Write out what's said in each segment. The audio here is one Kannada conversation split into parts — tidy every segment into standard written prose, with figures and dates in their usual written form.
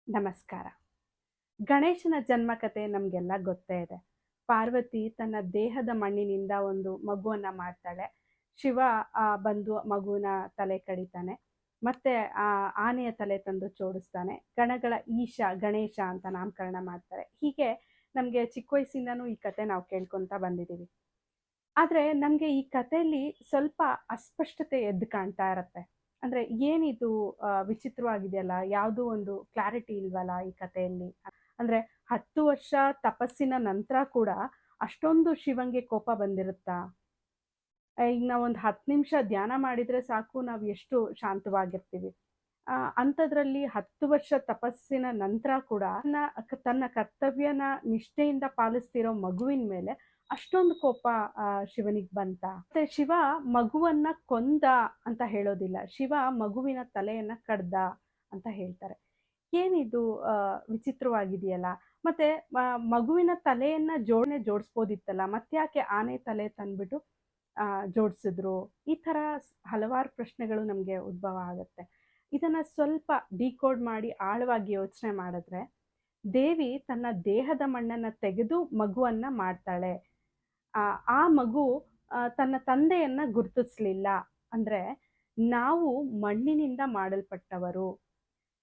ನಮಸ್ಕಾರ. ಗಣೇಶನ ಜನ್ಮಕಥೆ ನಮಗೆಲ್ಲ ಗೊತ್ತೇ ಇದೆ. ಪಾರ್ವತಿ ತನ್ನ ದೇಹದ ಮಣ್ಣಿನಿಂದ ಒಂದು ಮಗುವನ್ನ ಮಾಡ್ತಾಳೆ. ಶಿವ ಬಂದು ಮಗುವಿನ ತಲೆ ಕಡಿತಾನೆ. ಮತ್ತೆ ಆನೆಯ ತಲೆ ತಂದು ಜೋಡಿಸ್ತಾನೆ. ಗಣಗಳ ಈಶ ಗಣೇಶ ಅಂತ ನಾಮಕರಣ ಮಾಡ್ತಾರೆ. ಹೀಗೆ ನಮಗೆ ಚಿಕ್ಕ ವಯಸ್ಸಿಂದನೂ ಈ ಕತೆ ನಾವು ಕೇಳ್ಕೊಂತ ಬಂದಿದ್ದೀವಿ. ಆದ್ರೆ ನಮ್ಗೆ ಈ ಕಥೆಯಲ್ಲಿ ಸ್ವಲ್ಪ ಅಸ್ಪಷ್ಟತೆ ಎದ್ದು ಕಾಣ್ತಾ ಇರತ್ತೆ. ಅಂದ್ರೆ ಏನಿದು ವಿಚಿತ್ರವಾಗಿದೆಯಲ್ಲ, ಯಾವುದೋ ಒಂದು ಕ್ಲಾರಿಟಿ ಇಲ್ವಲ್ಲ ಈ ಕಥೆಯಲ್ಲಿ. ಅಂದ್ರೆ 10 ವರ್ಷ ತಪಸ್ಸಿನ ನಂತರ ಕೂಡ ಅಷ್ಟೊಂದು ಶಿವಂಗೆ ಕೋಪ ಬಂದಿರುತ್ತಾ? ಈಗ ನಾವೊಂದು 10 ನಿಮಿಷ ಧ್ಯಾನ ಮಾಡಿದ್ರೆ ಸಾಕು, ನಾವು ಎಷ್ಟು ಶಾಂತವಾಗಿರ್ತೀವಿ. ಅಂಥದ್ರಲ್ಲಿ 10 ವರ್ಷ ತಪಸ್ಸಿನ ನಂತರ ಕೂಡ ತನ್ನ ಕರ್ತವ್ಯನ ನಿಷ್ಠೆಯಿಂದ ಪಾಲಿಸ್ತಿರೋ ಮಗುವಿನ ಮೇಲೆ ಅಷ್ಟೊಂದು ಕೋಪ ಶಿವನಿಗೆ ಬಂತ? ಮತ್ತೆ ಶಿವ ಮಗುವನ್ನ ಕೊಂದ ಅಂತ ಹೇಳೋದಿಲ್ಲ. ಶಿವ ಮಗುವಿನ ತಲೆಯನ್ನ ಕಡ್ದ ಅಂತ ಹೇಳ್ತಾರೆ. ಏನಿದು ವಿಚಿತ್ರವಾಗಿದೆಯಲ್ಲ. ಮತ್ತೆ ಮಗುವಿನ ತಲೆಯನ್ನ ಜೋಡಿಸ್ಬೋದಿತ್ತಲ್ಲ, ಮತ್ತ್ಯಾಕೆ ಆನೆ ತಲೆ ತಂದ್ಬಿಟ್ಟು ಜೋಡಿಸಿದ್ರು? ಈ ಥರ ಹಲವಾರು ಪ್ರಶ್ನೆಗಳು ನಮಗೆ ಉದ್ಭವ ಆಗುತ್ತೆ. ಇದನ್ನ ಸ್ವಲ್ಪ ಡಿಕೋಡ್ ಮಾಡಿ ಆಳವಾಗಿ ಯೋಚನೆ ಮಾಡಿದ್ರೆ, ದೇವಿ ತನ್ನ ದೇಹದ ಮಣ್ಣನ್ನ ತೆಗೆದು ಮಗುವನ್ನ ಮಾಡ್ತಾಳೆ. ಆ ಮಗು ತನ್ನ ತಂದೆಯನ್ನ ಗುರುತಿಸ್ಲಿಲ್ಲ. ಅಂದ್ರೆ ನಾವು ಮಣ್ಣಿನಿಂದ ಮಾಡಲ್ಪಟ್ಟವರು.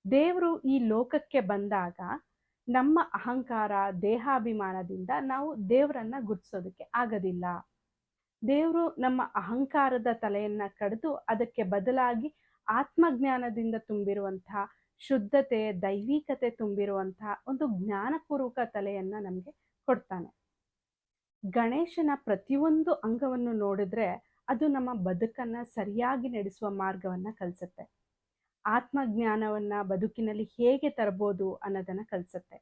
ದೇವರು ಈ ಲೋಕಕ್ಕೆ ಬಂದಾಗ ನಮ್ಮ ಅಹಂಕಾರ, ದೇಹಾಭಿಮಾನದಿಂದ ನಾವು ದೇವರನ್ನ ಗುರುತಿಸೋದಕ್ಕೆ ಆಗೋದಿಲ್ಲ. ದೇವರು ನಮ್ಮ ಅಹಂಕಾರದ ತಲೆಯನ್ನ ಕಡಿದು ಅದಕ್ಕೆ ಬದಲಾಗಿ ಆತ್ಮಜ್ಞಾನದಿಂದ ತುಂಬಿರುವಂತಹ, ಶುದ್ಧತೆ, ದೈವಿಕತೆ ತುಂಬಿರುವಂತಹ ಒಂದು ಜ್ಞಾನಪೂರ್ವಕ ತಲೆಯನ್ನ ನಮಗೆ ಕೊಡ್ತಾನೆ. ಗಣೇಶನ ಪ್ರತಿಯೊಂದು ಅಂಗವನ್ನು ನೋಡಿದ್ರೆ ಅದು ನಮ್ಮ ಬದುಕನ್ನ ಸರಿಯಾಗಿ ನಡೆಸುವ ಮಾರ್ಗವನ್ನ ಕಲಿಸುತ್ತೆ. ಆತ್ಮಜ್ಞಾನವನ್ನ ಬದುಕಿನಲ್ಲಿ ಹೇಗೆ ತರಬಹುದು ಅನ್ನೋದನ್ನ ಕಲಿಸುತ್ತೆ.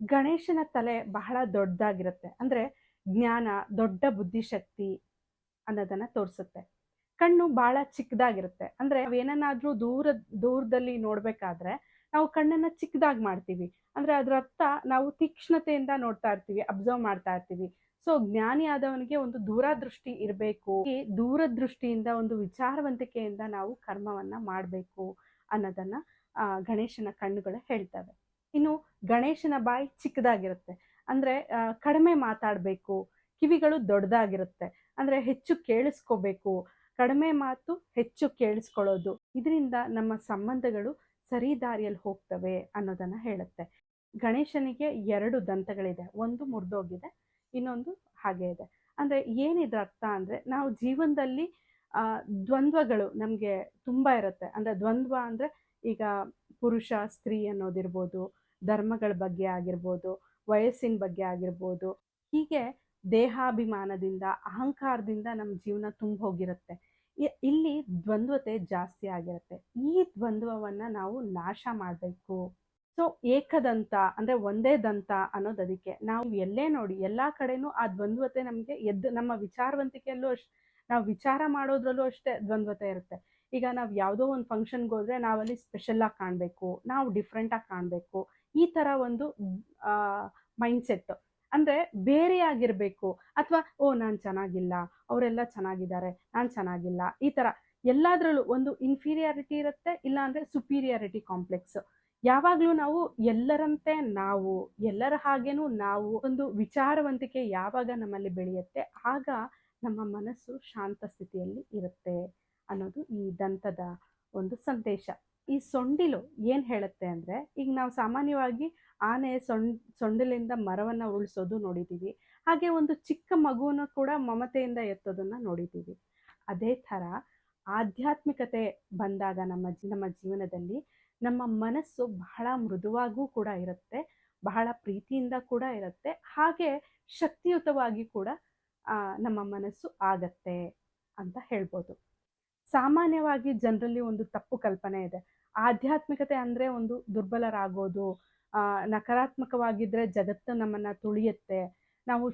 ಗಣೇಶನ ತಲೆ ಬಹಳ ದೊಡ್ಡದಾಗಿರುತ್ತೆ. ಅಂದ್ರೆ ಜ್ಞಾನ, ದೊಡ್ಡ ಬುದ್ಧಿಶಕ್ತಿ ಅನ್ನೋದನ್ನ ತೋರಿಸುತ್ತೆ. ಕಣ್ಣು ಬಹಳ ಚಿಕ್ಕದಾಗಿರುತ್ತೆ. ಅಂದ್ರೆ ನಾವೇನಾದ್ರೂ ದೂರದಲ್ಲಿ ನೋಡ್ಬೇಕಾದ್ರೆ ನಾವು ಕಣ್ಣನ್ನ ಚಿಕ್ಕದಾಗಿ ಮಾಡ್ತೀವಿ. ಅಂದ್ರೆ ಅದರ ಅರ್ಥ ನಾವು ತೀಕ್ಷ್ಣತೆಯಿಂದ ನೋಡ್ತಾ ಇರ್ತೀವಿ, ಅಬ್ಸರ್ವ್ ಮಾಡ್ತಾ ಇರ್ತೀವಿ. ಸೊ ಜ್ಞಾನಿ ಆದವನಿಗೆ ಒಂದು ದೂರದೃಷ್ಟಿ ಇರಬೇಕು. ಈ ದೂರದೃಷ್ಟಿಯಿಂದ, ಒಂದು ವಿಚಾರವಂತಿಕೆಯಿಂದ ನಾವು ಕರ್ಮವನ್ನ ಮಾಡಬೇಕು ಅನ್ನೋದನ್ನ ಗಣೇಶನ ಕಣ್ಣುಗಳು ಹೇಳ್ತವೆ. ಇನ್ನು ಗಣೇಶನ ಬಾಯಿ ಚಿಕ್ಕದಾಗಿರುತ್ತೆ. ಅಂದ್ರೆ ಕಡಿಮೆ ಮಾತಾಡಬೇಕು. ಕಿವಿಗಳು ದೊಡ್ಡದಾಗಿರುತ್ತೆ. ಅಂದ್ರೆ ಹೆಚ್ಚು ಕೇಳಿಸ್ಕೋಬೇಕು. ಕಡಿಮೆ ಮಾತು, ಹೆಚ್ಚು ಕೇಳಿಸ್ಕೊಳ್ಳೋದು. ಇದರಿಂದ ನಮ್ಮ ಸಂಬಂಧಗಳು ಸರಿ ದಾರಿಯಲ್ಲಿ ಹೋಗ್ತವೆ ಅನ್ನೋದನ್ನ ಹೇಳುತ್ತೆ. ಗಣೇಶನಿಗೆ 2 ದಂತಗಳಿದೆ. ಒಂದು ಮುರಿದೋಗಿದೆ, ಇನ್ನೊಂದು ಹಾಗೆ ಇದೆ. ಅಂದ್ರೆ ಏನಿದ್ರ ಅರ್ಥ ಅಂದ್ರೆ, ನಾವು ಜೀವನದಲ್ಲಿ ದ್ವಂದ್ವಗಳು ನಮ್ಗೆ ತುಂಬಾ ಇರುತ್ತೆ. ಅಂದ್ರೆ ದ್ವಂದ್ವ ಅಂದ್ರೆ ಈಗ ಪುರುಷ ಸ್ತ್ರೀ ಅನ್ನೋದಿರ್ಬೋದು, ಧರ್ಮಗಳ ಬಗ್ಗೆ ಆಗಿರ್ಬೋದು, ವಯಸ್ಸಿನ ಬಗ್ಗೆ ಆಗಿರ್ಬೋದು. ಹೀಗೆ ದೇಹಾಭಿಮಾನದಿಂದ, ಅಹಂಕಾರದಿಂದ ನಮ್ಮ ಜೀವನ ತುಂಬ ಹೋಗಿರುತ್ತೆ. ಇಲ್ಲಿ ದ್ವಂದ್ವತೆ ಜಾಸ್ತಿ ಆಗಿರುತ್ತೆ. ಈ ದ್ವಂದ್ವವನ್ನ ನಾವು ನಾಶ ಮಾಡಬೇಕು. ಸೊ ಏಕದಂತ ಅಂದ್ರೆ ಒಂದೇ ದಂತ ಅನ್ನೋದು ಅದಕ್ಕೆ. ನಾವು ಎಲ್ಲೇ ನೋಡಿ ಎಲ್ಲಾ ಕಡೆನೂ ಆ ದ್ವಂದ್ವತೆ ನಮಗೆ ನಮ್ಮ ವಿಚಾರವಂತಿಕೆಯಲ್ಲೂ ನಾವು ವಿಚಾರ ಮಾಡೋದ್ರಲ್ಲೂ ಅಷ್ಟೇ ದ್ವಂದ್ವತೆ ಇರುತ್ತೆ. ಈಗ ನಾವು ಯಾವುದೋ ಒಂದು ಫಂಕ್ಷನ್ಗೆ ಹೋದ್ರೆ ನಾವಲ್ಲಿ ಸ್ಪೆಷಲ್ ಆಗಿ ಕಾಣಬೇಕು, ನಾವು ಡಿಫ್ರೆಂಟ್ ಆಗಿ ಕಾಣಬೇಕು. ಈ ತರ ಒಂದು ಮೈಂಡ್ ಸೆಟ್. ಅಂದ್ರೆ ಬೇರೆಯಾಗಿರ್ಬೇಕು, ಅಥವಾ ನಾನು ಚೆನ್ನಾಗಿಲ್ಲ, ಅವರೆಲ್ಲ ಚೆನ್ನಾಗಿದ್ದಾರೆ, ನಾನು ಚೆನ್ನಾಗಿಲ್ಲ. ಈ ತರ ಎಲ್ಲಾದ್ರಲ್ಲೂ ಒಂದು ಇನ್ಫೀರಿಯಾರಿಟಿ ಇರುತ್ತೆ, ಇಲ್ಲ ಅಂದ್ರೆ ಸುಪೀರಿಯಾರಿಟಿ ಕಾಂಪ್ಲೆಕ್ಸ್. ಯಾವಾಗ್ಲೂ ನಾವು ಎಲ್ಲರಂತೆ, ನಾವು ಎಲ್ಲರ ಹಾಗೇನೂ ನಾವು ಒಂದು ವಿಚಾರವಂತಿಕೆ ಯಾವಾಗ ನಮ್ಮಲ್ಲಿ ಬೆಳೆಯುತ್ತೆ, ಆಗ ನಮ್ಮ ಮನಸ್ಸು ಶಾಂತ ಸ್ಥಿತಿಯಲ್ಲಿ ಇರುತ್ತೆ ಅನ್ನೋದು ಈ ದಂತದ ಒಂದು ಸಂದೇಶ. ಈ ಸೊಂಡಿಲು ಏನ್ ಹೇಳುತ್ತೆ ಅಂದ್ರೆ, ಈಗ ನಾವು ಸಾಮಾನ್ಯವಾಗಿ ಆನೆ ಸೊಂಡಿಲಿಂದ ಮರವನ್ನ ಉಳಿಸೋದು ನೋಡಿದೀವಿ. ಹಾಗೆ ಒಂದು ಚಿಕ್ಕ ಮಗುವನ್ನು ಕೂಡ ಮಮತೆಯಿಂದ ಎತ್ತೋದನ್ನ ನೋಡಿದೀವಿ. ಅದೇ ತರ ಆಧ್ಯಾತ್ಮಿಕತೆ ಬಂದಾಗ ನಮ್ಮ ಜೀವನದಲ್ಲಿ ನಮ್ಮ ಮನಸ್ಸು ಬಹಳ ಮೃದುವಾಗೂ ಕೂಡ ಇರುತ್ತೆ, ಬಹಳ ಪ್ರೀತಿಯಿಂದ ಕೂಡ ಇರುತ್ತೆ, ಹಾಗೆ ಶಕ್ತಿಯುತವಾಗಿ ಕೂಡ ನಮ್ಮ ಮನಸ್ಸು ಆಗತ್ತೆ ಅಂತ ಹೇಳ್ಬೋದು. ಸಾಮಾನ್ಯವಾಗಿ ಜನರಲ್ಲಿ ಒಂದು ತಪ್ಪು ಕಲ್ಪನೆ ಇದೆ. ಆಧ್ಯಾತ್ಮಿಕತೆ ಅಂದ್ರೆ ಒಂದು ದುರ್ಬಲರಾಗೋದು, ನಕಾರಾತ್ಮಕವಾಗಿದ್ರೆ ಜಗತ್ತು ನಮ್ಮನ್ನ ತುಳಿಯುತ್ತೆ, ನಾವು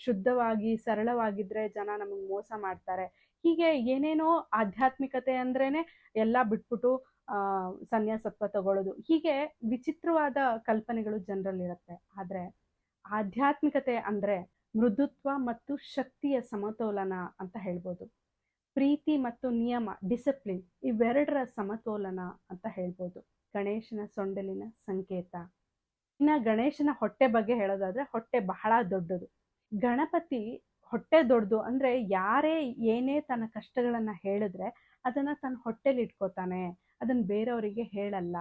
ಶುದ್ಧವಾಗಿ ಸರಳವಾಗಿದ್ರೆ ಜನ ನಮಗೆ ಮೋಸ ಮಾಡ್ತಾರೆ. ಹೀಗೆ ಏನೇನೋ ಆಧ್ಯಾತ್ಮಿಕತೆ ಅಂದ್ರೇನೆ ಎಲ್ಲ ಬಿಟ್ಬಿಟ್ಟು ಸನ್ಯಾಸತ್ವ ತಗೊಳ್ಳೋದು, ಹೀಗೆ ವಿಚಿತ್ರವಾದ ಕಲ್ಪನೆಗಳು ಜನರಲ್ಲಿರುತ್ತೆ. ಆದ್ರೆ ಆಧ್ಯಾತ್ಮಿಕತೆ ಅಂದ್ರೆ ಮೃದುತ್ವ ಮತ್ತು ಶಕ್ತಿಯ ಸಮತೋಲನ ಅಂತ ಹೇಳ್ಬೋದು. ಪ್ರೀತಿ ಮತ್ತು ನಿಯಮ, ಡಿಸಿಪ್ಲಿನ್, ಇವೆರಡರ ಸಮತೋಲನ ಅಂತ ಹೇಳ್ಬೋದು. ಗಣೇಶನ ಸೊಂಡಿಲಿನ ಸಂಕೇತ. ಇನ್ನು ಗಣೇಶನ ಹೊಟ್ಟೆ ಬಗ್ಗೆ ಹೇಳೋದಾದ್ರೆ ಹೊಟ್ಟೆ ಬಹಳ ದೊಡ್ಡದು. ಗಣಪತಿ ಹೊಟ್ಟೆ ದೊಡ್ಡದು ಅಂದ್ರೆ ಯಾರೇ ಏನೇ ತನ್ನ ಕಷ್ಟಗಳನ್ನ ಹೇಳಿದ್ರೆ ಅದನ್ನ ತನ್ನ ಹೊಟ್ಟೆಲಿ ಇಟ್ಕೋತಾನೆ, ಅದನ್ನ ಬೇರೆಯವರಿಗೆ ಹೇಳಲ್ಲ.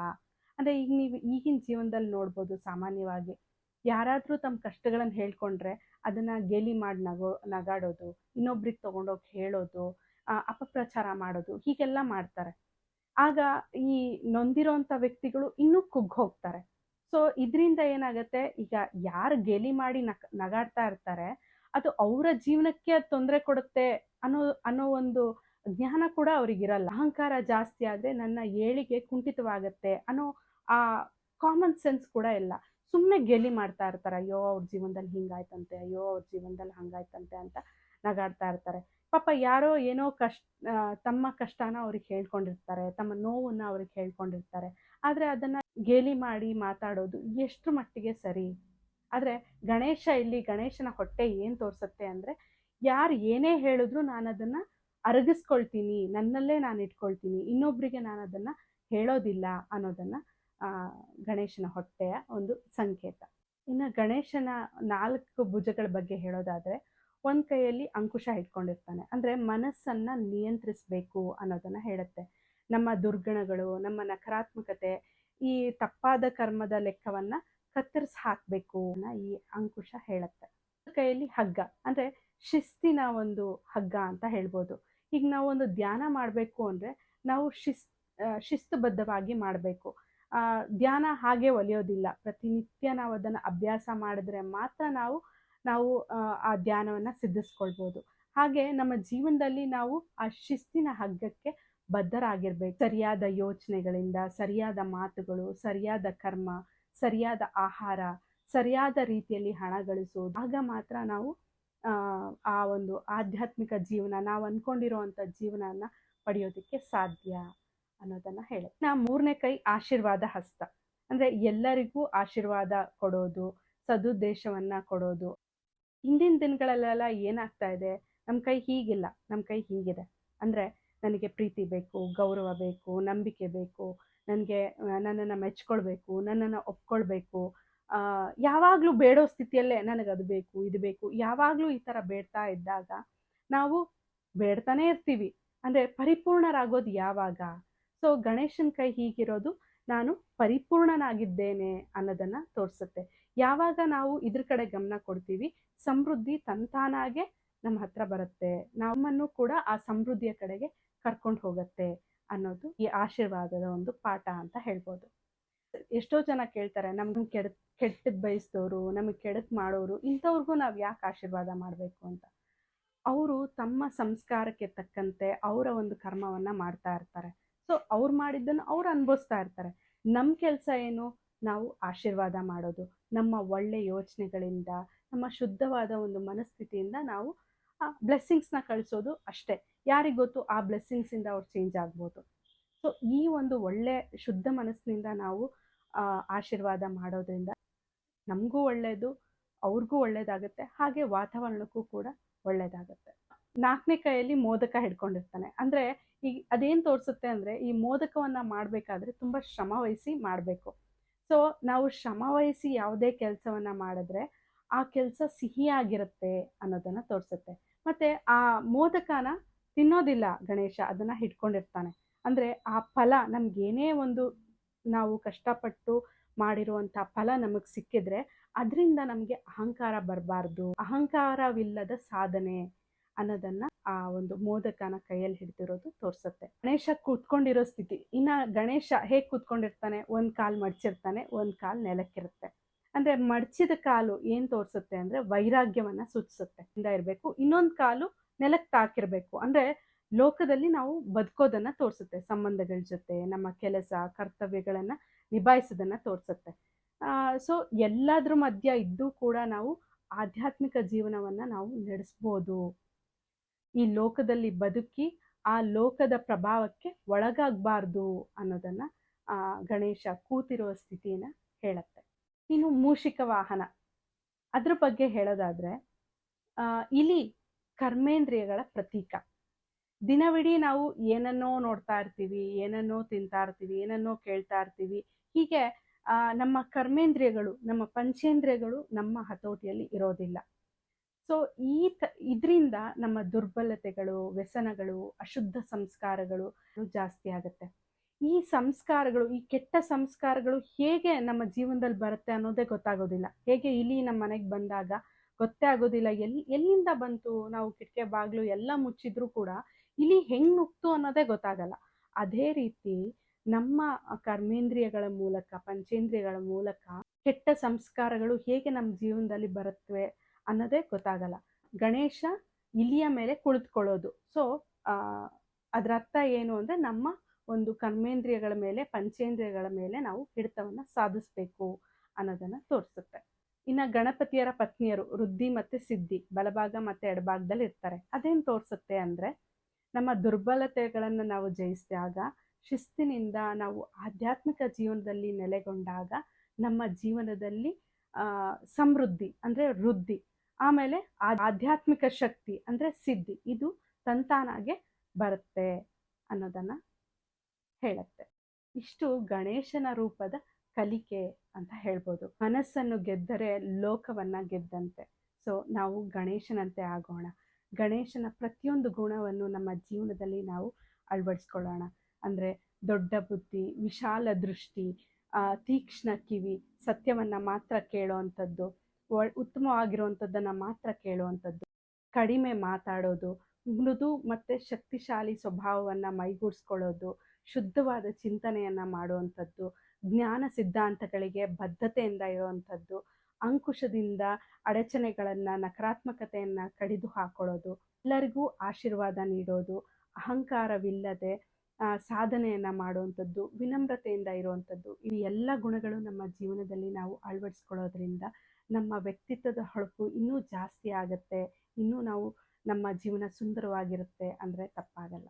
ಅಂದ್ರೆ ಈಗ ನೀವು ಈಗಿನ ಜೀವನದಲ್ಲಿ ನೋಡ್ಬೋದು, ಸಾಮಾನ್ಯವಾಗಿ ಯಾರಾದ್ರೂ ತಮ್ಮ ಕಷ್ಟಗಳನ್ನ ಹೇಳ್ಕೊಂಡ್ರೆ ಅದನ್ನ ಗೇಲಿ ಮಾಡಿ ನಗಾಡೋದು, ಇನ್ನೊಬ್ರಿಗೆ ತಗೊಂಡೋಗಿ ಹೇಳೋದು, ಅಪಪ್ರಚಾರ ಮಾಡೋದು, ಹೀಗೆಲ್ಲ ಮಾಡ್ತಾರೆ. ಆಗ ಈ ನೊಂದಿರೋಂಥ ವ್ಯಕ್ತಿಗಳು ಇನ್ನೂ ಕುಗ್ಗ್ ಹೋಗ್ತಾರೆ. ಸೊ ಇದರಿಂದ ಏನಾಗತ್ತೆ, ಈಗ ಯಾರು ಗೇಲಿ ಮಾಡಿ ನಗಾಡ್ತಾ ಇರ್ತಾರೆ ಅದು ಅವರ ಜೀವನಕ್ಕೆ ತೊಂದರೆ ಕೊಡುತ್ತೆ ಅನ್ನೋ ಅನ್ನೋ ಒಂದು ಜ್ಞಾನ ಕೂಡ ಅವ್ರಿಗಿರಲ್ಲ. ಅಹಂಕಾರ ಜಾಸ್ತಿ ಆದ್ರೆ ನನ್ನ ಏಳಿಗೆ ಕುಂಠಿತವಾಗತ್ತೆ ಅನ್ನೋ ಆ ಕಾಮನ್ ಸೆನ್ಸ್ ಕೂಡ ಇಲ್ಲ. ಸುಮ್ಮನೆ ಗೇಲಿ ಮಾಡ್ತಾ ಇರ್ತಾರೆ, ಅಯ್ಯೋ ಅವ್ರ ಜೀವನದಲ್ಲಿ ಹಿಂಗಾಯ್ತಂತೆ, ಅಯ್ಯೋ ಅವ್ರ ಜೀವನದಲ್ಲಿ ಹಂಗಾಯ್ತಂತೆ ಅಂತ ನಗಾಡ್ತಾ ಇರ್ತಾರೆ. ಪಾಪ ಯಾರೋ ಏನೋ ತಮ್ಮ ಕಷ್ಟನ ಅವ್ರಿಗೆ ಹೇಳ್ಕೊಂಡಿರ್ತಾರೆ, ತಮ್ಮ ನೋವನ್ನ ಅವ್ರಿಗೆ ಹೇಳ್ಕೊಂಡಿರ್ತಾರೆ. ಆದ್ರೆ ಅದನ್ನ ಗೇಲಿ ಮಾಡಿ ಮಾತಾಡೋದು ಎಷ್ಟು ಮಟ್ಟಿಗೆ ಸರಿ? ಆದ್ರೆ ಗಣೇಶನ ಹೊಟ್ಟೆ ಏನ್ ತೋರ್ಸತ್ತೆ ಅಂದ್ರೆ, ಯಾರು ಏನೇ ಹೇಳಿದ್ರು ನಾನು ಅದನ್ನ ಅರಗಿಸ್ಕೊಳ್ತೀನಿ, ನನ್ನಲ್ಲೇ ನಾನು ಇಟ್ಕೊಳ್ತೀನಿ, ಇನ್ನೊಬ್ರಿಗೆ ನಾನು ಅದನ್ನ ಹೇಳೋದಿಲ್ಲ ಅನ್ನೋದನ್ನ ಗಣೇಶನ ಹೊಟ್ಟೆಯ ಒಂದು ಸಂಕೇತ. ಇನ್ನು ಗಣೇಶನ 4 ಭುಜಗಳ ಬಗ್ಗೆ ಹೇಳೋದಾದ್ರೆ, ಒಂದ್ ಕೈಯಲ್ಲಿ ಅಂಕುಶ ಇಟ್ಕೊಂಡಿರ್ತಾನೆ, ಅಂದ್ರೆ ಮನಸ್ಸನ್ನ ನಿಯಂತ್ರಿಸ್ಬೇಕು ಅನ್ನೋದನ್ನ ಹೇಳುತ್ತೆ. ನಮ್ಮ ದುರ್ಗುಣಗಳು, ನಮ್ಮ ನಕಾರಾತ್ಮಕತೆ, ಈ ತಪ್ಪಾದ ಕರ್ಮದ ಲೆಕ್ಕವನ್ನ ಕತ್ತರಿಸಿ ಹಾಕ್ಬೇಕು ಈ ಅಂಕುಶ ಹೇಳುತ್ತೆ. ಕೈಯಲ್ಲಿ ಹಗ್ಗ ಅಂದ್ರೆ ಶಿಸ್ತಿನ ಒಂದು ಹಗ್ಗ ಅಂತ ಹೇಳ್ಬೋದು. ಈಗ ನಾವು ಒಂದು ಧ್ಯಾನ ಮಾಡಬೇಕು ಅಂದ್ರೆ ನಾವು ಶಿಸ್ತುಬದ್ಧವಾಗಿ ಮಾಡಬೇಕು. ಧ್ಯಾನ ಹಾಗೆ ಒಲಿಯೋದಿಲ್ಲ, ಪ್ರತಿನಿತ್ಯ ನಾವು ಅದನ್ನ ಅಭ್ಯಾಸ ಮಾಡಿದ್ರೆ ಮಾತ್ರ ನಾವು ಆ ಧ್ಯಾನವನ್ನ ಸಿದ್ಧಿಸ್ಕೊಳ್ಬೋದು. ಹಾಗೆ ನಮ್ಮ ಜೀವನದಲ್ಲಿ ನಾವು ಆ ಶಿಸ್ತಿನ ಹಗ್ಗಕ್ಕೆ ಬದ್ಧರಾಗಿರ್ಬೇಕು. ಸರಿಯಾದ ಯೋಚನೆಗಳಿಂದ, ಸರಿಯಾದ ಮಾತುಗಳು, ಸರಿಯಾದ ಕರ್ಮ, ಸರಿಯಾದ ಆಹಾರ, ಸರಿಯಾದ ರೀತಿಯಲ್ಲಿ ಹಣ ಗಳಿಸೋದು, ಆಗ ಮಾತ್ರ ನಾವು ಆ ಒಂದು ಆಧ್ಯಾತ್ಮಿಕ ಜೀವನ, ನಾವು ಅನ್ಕೊಂಡಿರುವಂತ ಜೀವನನ ಪಡೆಯೋದಕ್ಕೆ ಸಾಧ್ಯ ಅನ್ನೋದನ್ನ ಹೇಳುತ್ತೆ. 3ನೇ ಕೈ ಆಶೀರ್ವಾದ ಹಸ್ತ, ಅಂದ್ರೆ ಎಲ್ಲರಿಗೂ ಆಶೀರ್ವಾದ ಕೊಡೋದು, ಸದುದ್ದೇಶವನ್ನ ಕೊಡೋದು. ಹಿಂದಿನ ದಿನಗಳಲ್ಲೆಲ್ಲ ಏನಾಗ್ತಾ ಇದೆ, ನಮ್ಮ ಕೈ ಹೀಗಿಲ್ಲ, ನಮ್ಮ ಕೈ ಹೀಗಿದೆ. ಅಂದ್ರೆ ನನಗೆ ಪ್ರೀತಿ ಬೇಕು, ಗೌರವ ಬೇಕು, ನಂಬಿಕೆ ಬೇಕು, ನನಗೆ ನನ್ನನ್ನು ಮೆಚ್ಕೊಳ್ಬೇಕು, ನನ್ನನ್ನು ಒಪ್ಕೊಳ್ಬೇಕು, ಯಾವಾಗಲೂ ಬೇಡೋ ಸ್ಥಿತಿಯಲ್ಲೇ ನನಗದು ಬೇಕು, ಇದು ಬೇಕು, ಯಾವಾಗಲೂ ಈ ಥರ ಬೇಡ್ತಾ ಇದ್ದಾಗ ನಾವು ಬೇಡ್ತಾನೆ ಇರ್ತೀವಿ. ಅಂದರೆ ಪರಿಪೂರ್ಣರಾಗೋದು ಯಾವಾಗ? ಸೊ ಗಣೇಶನ ಕೈ ಹೀಗಿರೋದು ನಾನು ಪರಿಪೂರ್ಣನಾಗಿದ್ದೇನೆ ಅನ್ನೋದನ್ನು ತೋರಿಸುತ್ತೆ. ಯಾವಾಗ ನಾವು ಇದ್ರ ಕಡೆ ಗಮನ ಕೊಡ್ತೀವಿ, ಸಮೃದ್ಧಿ ತಂತಾನಾಗೆ ನಮ್ಮ ಹತ್ರ ಬರುತ್ತೆ, ನಮ್ಮನ್ನು ಕೂಡ ಆ ಸಮೃದ್ಧಿಯ ಕಡೆಗೆ ಕರ್ಕೊಂಡು ಹೋಗುತ್ತೆ ಅನ್ನೋದು ಈ ಆಶೀರ್ವಾದದ ಒಂದು ಪಾಠ ಅಂತ ಹೇಳ್ಬೋದು. ಎಷ್ಟೋ ಜನ ಕೇಳ್ತಾರೆ, ನಮ್ಗೆ ಕೆಟ್ಟದ್ ಬಯಸಿದವರು, ನಮಗೆ ಕೆಡಕ್ ಮಾಡೋರು, ಇಂಥವ್ರಿಗೂ ನಾವು ಯಾಕೆ ಆಶೀರ್ವಾದ ಮಾಡಬೇಕು ಅಂತ. ಅವರು ತಮ್ಮ ಸಂಸ್ಕಾರಕ್ಕೆ ತಕ್ಕಂತೆ ಅವರ ಒಂದು ಕರ್ಮವನ್ನ ಮಾಡ್ತಾ ಇರ್ತಾರೆ. ಸೊ ಅವ್ರು ಮಾಡಿದ್ದನ್ನು ಅವ್ರು ಅನುಭವಿಸ್ತಾ ಇರ್ತಾರೆ. ನಮ್ಮ ಕೆಲಸ ಏನು? ನಾವು ಆಶೀರ್ವಾದ ಮಾಡೋದು. ನಮ್ಮ ಒಳ್ಳೆ ಯೋಚನೆಗಳಿಂದ, ನಮ್ಮ ಶುದ್ಧವಾದ ಒಂದು ಮನಸ್ಥಿತಿಯಿಂದ ನಾವು ಬ್ಲೆಸ್ಸಿಂಗ್ಸ್ನ ಕಳಿಸೋದು ಅಷ್ಟೇ. ಯಾರಿಗ್ ಗೊತ್ತು, ಆ ಬ್ಲೆಸ್ಸಿಂಗ್ಸಿಂದ ಅವ್ರು ಚೇಂಜ್ ಆಗ್ಬೋದು. ಸೊ ಈ ಒಂದು ಒಳ್ಳೆ ಶುದ್ಧ ಮನಸ್ಸಿನಿಂದ ನಾವು ಆಶೀರ್ವಾದ ಮಾಡೋದ್ರಿಂದ ನಮಗೂ ಒಳ್ಳೆಯದು, ಅವ್ರಿಗೂ ಒಳ್ಳೇದಾಗುತ್ತೆ, ಹಾಗೆ ವಾತಾವರಣಕ್ಕೂ ಕೂಡ ಒಳ್ಳೇದಾಗುತ್ತೆ. 4ನೇ ಕೈಯಲ್ಲಿ ಮೋದಕ ಹಿಡ್ಕೊಂಡಿರ್ತಾನೆ. ಅಂದ್ರೆ ಈಗ ಅದೇನ್ ತೋರಿಸುತ್ತೆ ಅಂದ್ರೆ, ಈ ಮೋದಕವನ್ನ ಮಾಡ್ಬೇಕಾದ್ರೆ ತುಂಬಾ ಶ್ರಮ ವಹಿಸಿ ಮಾಡ್ಬೇಕು. ಸೊ ನಾವು ಶ್ರಮ ವಹಿಸಿ ಯಾವುದೇ ಕೆಲಸವನ್ನ ಮಾಡಿದ್ರೆ ಆ ಕೆಲಸ ಸಿಹಿಯಾಗಿರುತ್ತೆ ಅನ್ನೋದನ್ನ ತೋರಿಸುತ್ತೆ. ಮತ್ತೆ ಆ ಮೋದಕನ ತಿನ್ನೋದಿಲ್ಲ ಗಣೇಶ, ಅದನ್ನ ಹಿಡ್ಕೊಂಡಿರ್ತಾನೆ. ಅಂದ್ರೆ ಆ ಫಲ ನಮ್ಗೇನೇ ಒಂದು ನಾವು ಕಷ್ಟಪಟ್ಟು ಮಾಡಿರುವಂತ ಫಲ ನಮಗ್ ಸಿಕ್ಕಿದ್ರೆ ಅದರಿಂದ ನಮ್ಗೆ ಅಹಂಕಾರ ಬರಬಾರ್ದು, ಅಹಂಕಾರವಿಲ್ಲದ ಸಾಧನೆ ಅನ್ನೋದನ್ನ ಆ ಒಂದು ಮೋದಕನ ಕೈಯಲ್ಲಿ ಹಿಡ್ದಿರೋದು ತೋರ್ಸುತ್ತೆ. ಗಣೇಶ ಕೂತ್ಕೊಂಡಿರೋ ಸ್ಥಿತಿ. ಇನ್ನ ಗಣೇಶ ಹೇಗ್ ಕೂತ್ಕೊಂಡಿರ್ತಾನೆ, ಒಂದ್ ಕಾಲ್ ಮಡ್ಚಿರ್ತಾನೆ, ಒಂದ್ ಕಾಲ್ ನೆಲಕ್ಕಿರುತ್ತೆ. ಅಂದ್ರೆ ಮಡ್ಚಿದ ಕಾಲು ಏನ್ ತೋರ್ಸುತ್ತೆ ಅಂದ್ರೆ ವೈರಾಗ್ಯವನ್ನ ಸೂಚಿಸುತ್ತೆ, ಇಂದ ಇರ್ಬೇಕು. ಇನ್ನೊಂದ್ ಕಾಲು ನೆಲಕ್ ತಾಕಿರ್ಬೇಕು, ಅಂದ್ರೆ ಲೋಕದಲ್ಲಿ ನಾವು ಬದುಕೋದನ್ನ ತೋರಿಸುತ್ತೆ, ಸಂಬಂಧಗಳ ಜೊತೆ ನಮ್ಮ ಕೆಲಸ ಕರ್ತವ್ಯಗಳನ್ನ ನಿಭಾಯಿಸೋದನ್ನ ತೋರಿಸುತ್ತೆ. ಸೊ ಎಲ್ಲದ್ರ ಮಧ್ಯ ಇದ್ದು ಕೂಡ ನಾವು ಆಧ್ಯಾತ್ಮಿಕ ಜೀವನವನ್ನ ನಾವು ನಡೆಸ್ಬೋದು. ಈ ಲೋಕದಲ್ಲಿ ಬದುಕಿ ಆ ಲೋಕದ ಪ್ರಭಾವಕ್ಕೆ ಒಳಗಾಗಬಾರ್ದು ಅನ್ನೋದನ್ನ ಗಣೇಶ ಕೂತಿರುವ ಸ್ಥಿತಿಯನ್ನ ಹೇಳುತ್ತೆ. ಇನ್ನು ಮೂಷಿಕ ವಾಹನ, ಅದ್ರ ಬಗ್ಗೆ ಹೇಳೋದಾದ್ರೆ ಇಲಿ ಕರ್ಮೇಂದ್ರಿಯಗಳ ಪ್ರತೀಕ. ದಿನವಿಡೀ ನಾವು ಏನನ್ನೋ ನೋಡ್ತಾ ಇರ್ತೀವಿ, ಏನನ್ನೋ ತಿಂತಾ ಇರ್ತೀವಿ, ಏನನ್ನೋ ಕೇಳ್ತಾ ಇರ್ತೀವಿ. ಹೀಗೆ ನಮ್ಮ ಕರ್ಮೇಂದ್ರಿಯಗಳು, ನಮ್ಮ ಪಂಚೇಂದ್ರಿಯಗಳು ನಮ್ಮ ಹತೋಟಿಯಲ್ಲಿ ಇರೋದಿಲ್ಲ. ಸೊ ಇದರಿಂದ ನಮ್ಮ ದುರ್ಬಲತೆಗಳು, ವ್ಯಸನಗಳು, ಅಶುದ್ಧ ಸಂಸ್ಕಾರಗಳು ಜಾಸ್ತಿ ಆಗುತ್ತೆ. ಈ ಸಂಸ್ಕಾರಗಳು, ಈ ಕೆಟ್ಟ ಸಂಸ್ಕಾರಗಳು ಹೇಗೆ ನಮ್ಮ ಜೀವನದಲ್ಲಿ ಬರುತ್ತೆ ಅನ್ನೋದೇ ಗೊತ್ತಾಗೋದಿಲ್ಲ. ಹೇಗೆ ಇಲಿ ನಮ್ಮ ಮನೆಗೆ ಬಂದಾಗ ಗೊತ್ತೇ ಆಗೋದಿಲ್ಲ ಎಲ್ಲಿಂದ ಬಂತು, ನಾವು ಕಿಟಕಿ ಬಾಗ್ಲು ಎಲ್ಲ ಮುಚ್ಚಿದ್ರು ಕೂಡ ಇಲಿ ಹೆಂಗ್ ನುಗ್ತು ಅನ್ನೋದೇ ಗೊತ್ತಾಗಲ್ಲ. ಅದೇ ರೀತಿ ನಮ್ಮ ಕರ್ಮೇಂದ್ರಿಯಗಳ ಮೂಲಕ, ಪಂಚೇಂದ್ರಿಯಗಳ ಮೂಲಕ ಕೆಟ್ಟ ಸಂಸ್ಕಾರಗಳು ಹೇಗೆ ನಮ್ಮ ಜೀವನದಲ್ಲಿ ಬರುತ್ತವೆ ಅನ್ನೋದೇ ಗೊತ್ತಾಗಲ್ಲ. ಗಣೇಶ ಇಲಿಯ ಮೇಲೆ ಕುಳಿತುಕೊಳ್ಳೋದು. ಸೊ ಅದರ ಅರ್ಥ ಏನು ಅಂದ್ರೆ ನಮ್ಮ ಒಂದು ಕರ್ಮೇಂದ್ರಿಯಗಳ ಮೇಲೆ, ಪಂಚೇಂದ್ರಿಯಗಳ ಮೇಲೆ ನಾವು ಹಿಡಿತವನ್ನ ಸಾಧಿಸ್ಬೇಕು ಅನ್ನೋದನ್ನ ತೋರಿಸುತ್ತೆ. ಇನ್ನ ಗಣಪತಿಯರ ಪತ್ನಿಯರು ವೃದ್ಧಿ ಮತ್ತೆ ಸಿದ್ಧಿ ಬಲಭಾಗ ಮತ್ತೆ ಎಡಭಾಗದಲ್ಲಿ ಇರ್ತಾರೆ. ಅದೇನ್ ತೋರಿಸುತ್ತೆ ಅಂದ್ರೆ ನಮ್ಮ ದುರ್ಬಲತೆಗಳನ್ನ ನಾವು ಜಯಿಸಿದಾಗ, ಶಿಸ್ತಿನಿಂದ ನಾವು ಆಧ್ಯಾತ್ಮಿಕ ಜೀವನದಲ್ಲಿ ನೆಲೆಗೊಂಡಾಗ ನಮ್ಮ ಜೀವನದಲ್ಲಿ ಸಮೃದ್ಧಿ ಅಂದ್ರೆ ವೃದ್ಧಿ, ಆಮೇಲೆ ಆಧ್ಯಾತ್ಮಿಕ ಶಕ್ತಿ ಅಂದ್ರೆ ಸಿದ್ಧಿ, ಇದು ತಂತಾನಾಗೆ ಬರುತ್ತೆ ಅನ್ನೋದನ್ನ ಹೇಳುತ್ತೆ. ಇಷ್ಟು ಗಣೇಶನ ರೂಪದ ಕಲಿಕೆ ಅಂತ ಹೇಳ್ಬೋದು. ಮನಸ್ಸನ್ನು ಗೆದ್ದರೆ ಲೋಕವನ್ನ ಗೆದ್ದಂತೆ. ಸೊ ನಾವು ಗಣೇಶನಂತೆ ಆಗೋಣ. ಗಣೇಶನ ಪ್ರತಿಯೊಂದು ಗುಣವನ್ನು ನಮ್ಮ ಜೀವನದಲ್ಲಿ ನಾವು ಅಳವಡಿಸ್ಕೊಳ್ಳೋಣ. ಅಂದ್ರೆ ದೊಡ್ಡ ಬುದ್ಧಿ, ವಿಶಾಲ ದೃಷ್ಟಿ, ತೀಕ್ಷ್ಣ ಕಿವಿ, ಸತ್ಯವನ್ನ ಮಾತ್ರ ಕೇಳೋವಂಥದ್ದು, ಉತ್ತಮವಾಗಿರುವಂಥದ್ದನ್ನ ಮಾತ್ರ ಕೇಳುವಂಥದ್ದು, ಕಡಿಮೆ ಮಾತಾಡೋದು, ಮೃದು ಮತ್ತೆ ಶಕ್ತಿಶಾಲಿ ಸ್ವಭಾವವನ್ನ ಮೈಗೂಡಿಸ್ಕೊಳ್ಳೋದು, ಶುದ್ಧವಾದ ಚಿಂತನೆಯನ್ನ ಮಾಡುವಂಥದ್ದು, ಜ್ಞಾನ ಸಿದ್ಧಾಂತಗಳಿಗೆ ಬದ್ಧತೆಯಿಂದ ಇರುವಂಥದ್ದು, ಅಂಕುಶದಿಂದ ಅಡಚಣೆಗಳನ್ನ, ನಕಾರಾತ್ಮಕತೆಯನ್ನ ಕಡಿದು ಹಾಕೊಳ್ಳೋದು, ಎಲ್ಲರಿಗೂ ಆಶೀರ್ವಾದ ನೀಡೋದು, ಅಹಂಕಾರವಿಲ್ಲದೆ ಸಾಧನೆಯನ್ನ ಮಾಡುವಂಥದ್ದು, ವಿನಮ್ರತೆಯಿಂದ ಇರುವಂಥದ್ದು, ಈ ಎಲ್ಲ ಗುಣಗಳು ನಮ್ಮ ಜೀವನದಲ್ಲಿ ನಾವು ಅಳವಡಿಸ್ಕೊಳ್ಳೋದ್ರಿಂದ ನಮ್ಮ ವ್ಯಕ್ತಿತ್ವದ ಹೊಳಪು ಇನ್ನೂ ಜಾಸ್ತಿ ಆಗುತ್ತೆ. ಇನ್ನೂ ನಾವು ನಮ್ಮ ಜೀವನ ಸುಂದರವಾಗಿರುತ್ತೆ ಅಂದರೆ ತಪ್ಪಾಗಲ್ಲ.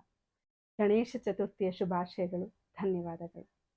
ಗಣೇಶ ಚತುರ್ಥಿಯ ಶುಭಾಶಯಗಳು. ಧನ್ಯವಾದಗಳು.